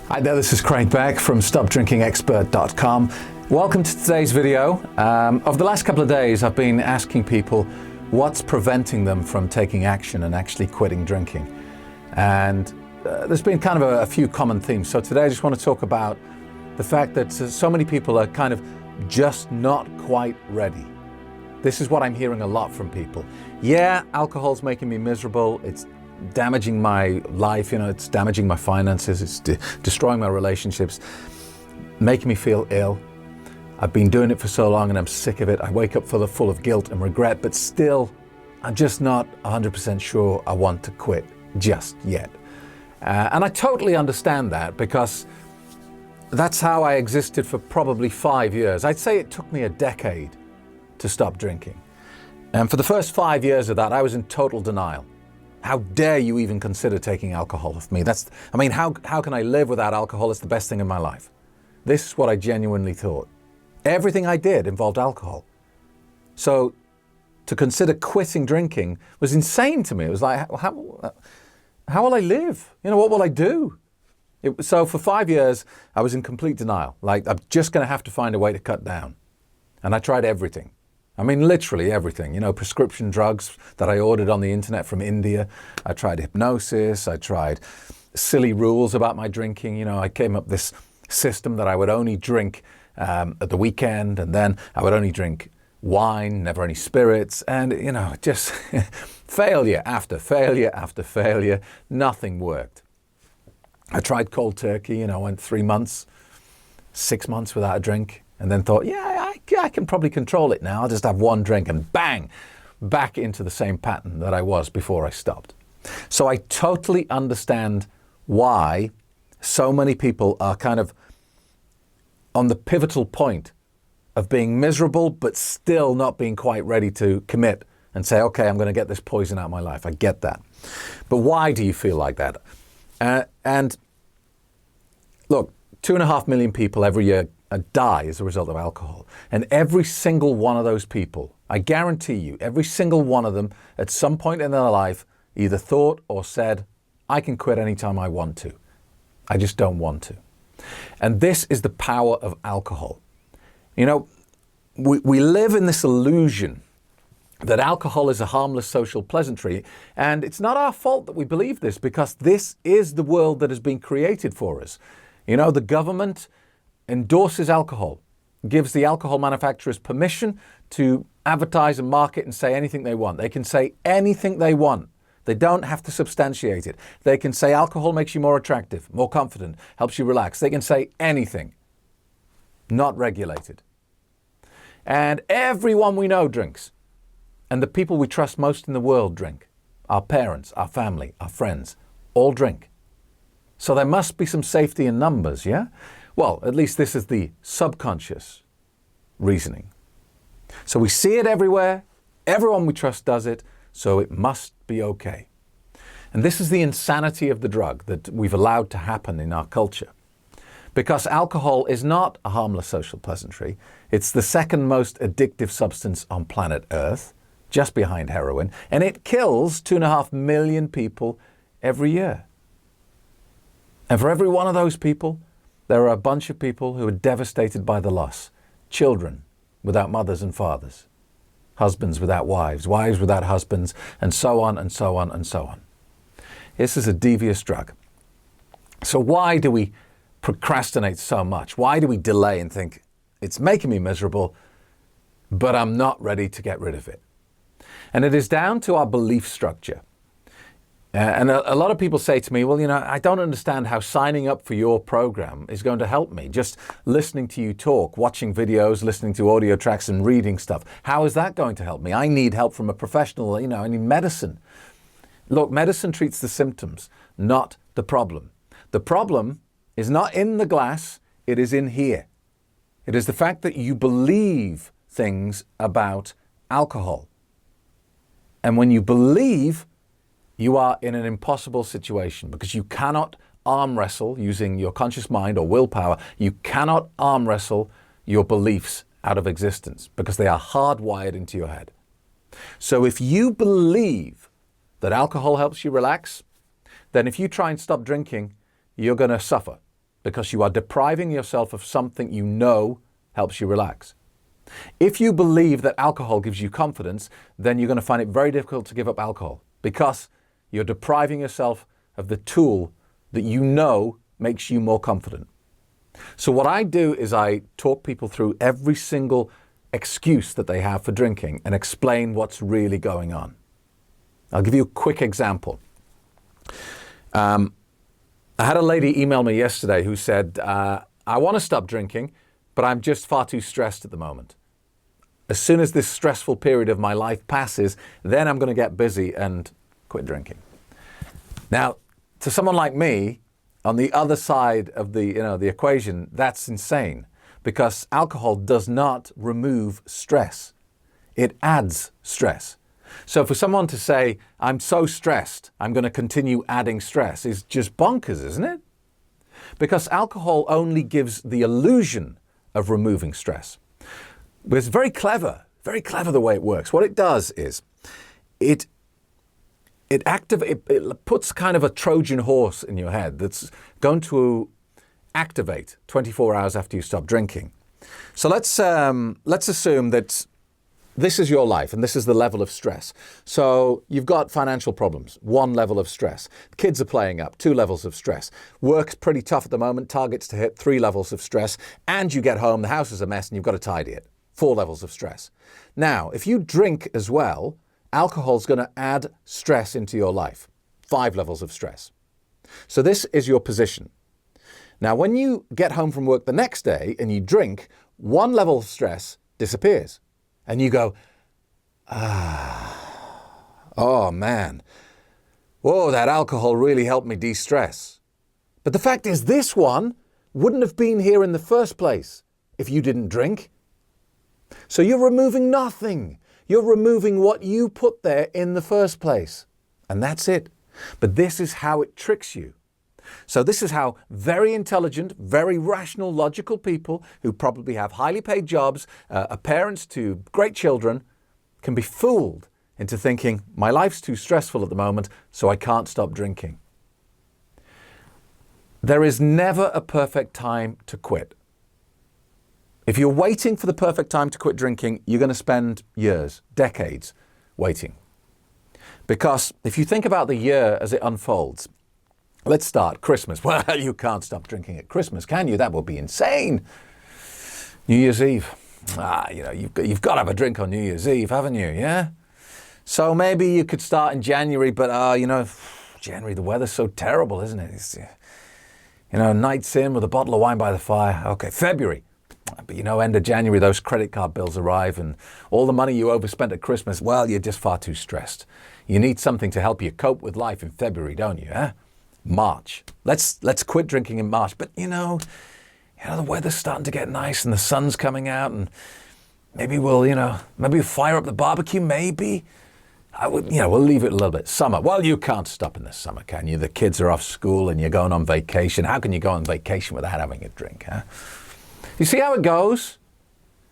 Hi there, this is Craig Beck from StopDrinkingExpert.com. Welcome to today's video. Over the last couple of days, I've been asking people what's preventing them from taking action and actually quitting drinking. And there's been kind of a few common themes. So today I just want to talk about the fact that so many people are kind of just not quite ready. This is what I'm hearing a lot from people. Yeah, alcohol's making me miserable. It's damaging my life, it's damaging my finances, it's destroying my relationships, making me feel ill. I've been doing it for so long and I'm sick of it. I wake up full of guilt and regret, but still, I'm just not 100% sure I want to quit just yet. And I totally understand that because that's how I existed for probably 5 years. I'd say it took me a decade to stop drinking. And for the first 5 years of that, I was in total denial. How dare you even consider taking alcohol with me? How can I live without alcohol? It's the best thing in my life. This is what I genuinely thought. Everything I did involved alcohol. So to consider quitting drinking was insane to me. It was like, how will I live? What will I do? So for 5 years, I was in complete denial. Like, I'm just going to have to find a way to cut down. And I tried everything. Literally everything, prescription drugs that I ordered on the internet from India. I tried hypnosis. I tried silly rules about my drinking. I came up with this system that I would only drink at the weekend, and then I would only drink wine, never any spirits. And, just failure after failure after failure. Nothing worked. I tried cold turkey, I went 3 months, 6 months without a drink. And then thought, I can probably control it now. I'll just have one drink and bang, back into the same pattern that I was before I stopped. So I totally understand why so many people are kind of on the pivotal point of being miserable, but still not being quite ready to commit and say, okay, I'm going to get this poison out of my life. I get that. But why do you feel like that? And look, 2.5 million people every year die as a result of alcohol. And every single one of those people, I guarantee you, every single one of them at some point in their life either thought or said, I can quit anytime I want to. I just don't want to. And this is the power of alcohol. We live in this illusion that alcohol is a harmless social pleasantry. And it's not our fault that we believe this, because this is the world that has been created for us. The government endorses alcohol, gives the alcohol manufacturers permission to advertise and market and say anything they want. They can say anything they want. They don't have to substantiate it. They can say alcohol makes you more attractive, more confident, helps you relax. They can say anything. Not regulated. And everyone we know drinks. And the people we trust most in the world drink. Our parents, our family, our friends, all drink. So there must be some safety in numbers, yeah? Well, at least this is the subconscious reasoning. So we see it everywhere. Everyone we trust does it. So it must be okay. And this is the insanity of the drug that we've allowed to happen in our culture. Because alcohol is not a harmless social pleasantry. It's the second most addictive substance on planet Earth, just behind heroin. And it kills 2.5 million people every year. And for every one of those people, there are a bunch of people who are devastated by the loss. Children without mothers and fathers. Husbands without wives. Wives without husbands. And so on and so on and so on. This is a devious drug. So why do we procrastinate so much? Why do we delay and think, it's making me miserable, but I'm not ready to get rid of it? And it is down to our belief structure. And a lot of people say to me, well, I don't understand how signing up for your program is going to help me. Just listening to you talk, watching videos, listening to audio tracks and reading stuff. How is that going to help me? I need help from a professional, I need medicine. Look, medicine treats the symptoms, not the problem. The problem is not in the glass, it is in here. It is the fact that you believe things about alcohol. And when you believe, you are in an impossible situation because you cannot arm wrestle using your conscious mind or willpower. You cannot arm wrestle your beliefs out of existence because they are hardwired into your head. So if you believe that alcohol helps you relax, then if you try and stop drinking, you're going to suffer. because you are depriving yourself of something you know helps you relax. If you believe that alcohol gives you confidence, then you're going to find it very difficult to give up alcohol because you're depriving yourself of the tool that you know makes you more confident. So what I do is I talk people through every single excuse that they have for drinking and explain what's really going on. I'll give you a quick example. I had a lady email me yesterday who said, I want to stop drinking, but I'm just far too stressed at the moment. As soon as this stressful period of my life passes, then I'm going to get busy and quit drinking. Now, to someone like me, on the other side of the equation, that's insane, because alcohol does not remove stress. It adds stress. So for someone to say, I'm so stressed, I'm going to continue adding stress, is just bonkers, isn't it? Because alcohol only gives the illusion of removing stress. But it's very clever the way it works. What it does is it puts kind of a Trojan horse in your head that's going to activate 24 hours after you stop drinking. So let's assume that this is your life and this is the level of stress. So you've got financial problems, 1 level of stress. Kids are playing up, 2 levels of stress. Work's pretty tough at the moment, targets to hit, 3 levels of stress. And you get home, the house is a mess and you've got to tidy it, 4 levels of stress. Now, if you drink as well, alcohol's going to add stress into your life, 5 levels of stress. So this is your position. Now, when you get home from work the next day and you drink, 1 level of stress disappears. And you go, oh man, whoa, that alcohol really helped me de-stress. But the fact is, this one wouldn't have been here in the first place if you didn't drink. So you're removing nothing. You're removing what you put there in the first place. And that's it. But this is how it tricks you. So this is how very intelligent, very rational, logical people who probably have highly paid jobs, are parents to great children, can be fooled into thinking, my life's too stressful at the moment, so I can't stop drinking. There is never a perfect time to quit. If you're waiting for the perfect time to quit drinking, you're going to spend years, decades waiting. Because if you think about the year as it unfolds, let's start Christmas. Well, you can't stop drinking at Christmas, can you? That would be insane. New Year's Eve. You've got to have a drink on New Year's Eve, haven't you? Yeah? So maybe you could start in January, but January, the weather's so terrible, isn't it? It's, nights in with a bottle of wine by the fire. Okay, February. But end of January, those credit card bills arrive and all the money you overspent at Christmas, well, you're just far too stressed. You need something to help you cope with life in February, don't you? Eh? March. Let's quit drinking in March. But the weather's starting to get nice and the sun's coming out and maybe we'll fire up the barbecue, maybe. We'll leave it a little bit. Summer. Well, you can't stop in the summer, can you? The kids are off school and you're going on vacation. How can you go on vacation without having a drink, huh? You see how it goes?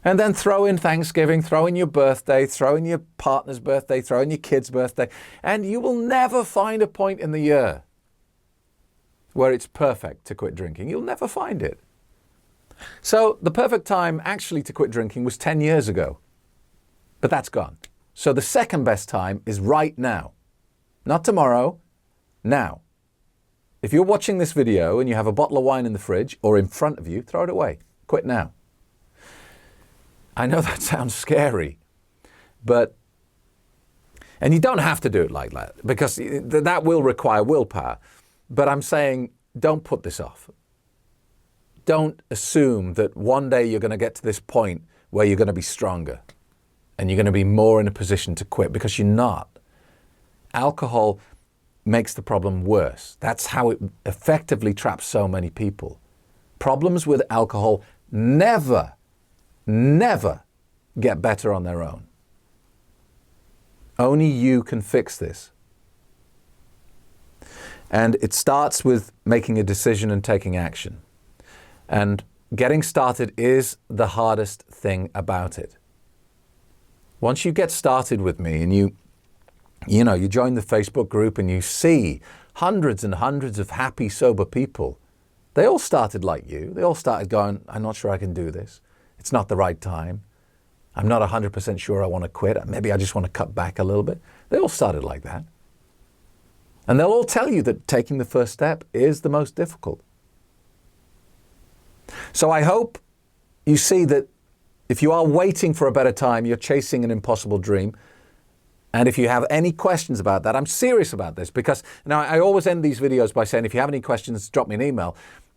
And then throw in Thanksgiving, throw in your birthday, throw in your partner's birthday, throw in your kid's birthday, and you will never find a point in the year where it's perfect to quit drinking. You'll never find it. So the perfect time actually to quit drinking was 10 years ago, but that's gone. So the second best time is right now, not tomorrow, now. If you're watching this video and you have a bottle of wine in the fridge or in front of you, throw it away. Quit now. I know that sounds scary, and you don't have to do it like that because that will require willpower. But I'm saying, don't put this off. Don't assume that one day you're going to get to this point where you're going to be stronger and you're going to be more in a position to quit, because you're not. Alcohol makes the problem worse. That's how it effectively traps so many people. Problems with alcohol never get better on their own. Only you can fix this. And it starts with making a decision and taking action. And getting started is the hardest thing about it. Once you get started with me and you join the Facebook group and you see hundreds and hundreds of happy, sober people They all started like you. They all started going, I'm not sure I can do this. It's not the right time. I'm not 100% sure I want to quit. Maybe I just want to cut back a little bit. They all started like that. And they'll all tell you that taking the first step is the most difficult. So I hope you see that if you are waiting for a better time, you're chasing an impossible dream. And if you have any questions about that, I'm serious about this, because now I always end these videos by saying, if you have any questions, drop me an email.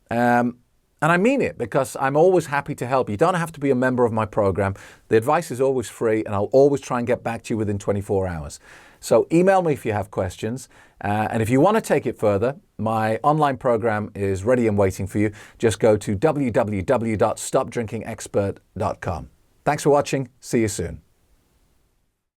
And I mean it, because I'm always happy to help. You don't have to be a member of my program. The advice is always free, and I'll always try and get back to you within 24 hours. So email me if you have questions. And if you want to take it further, my online program is ready and waiting for you. Just go to www.stopdrinkingexpert.com. Thanks for watching. See you soon.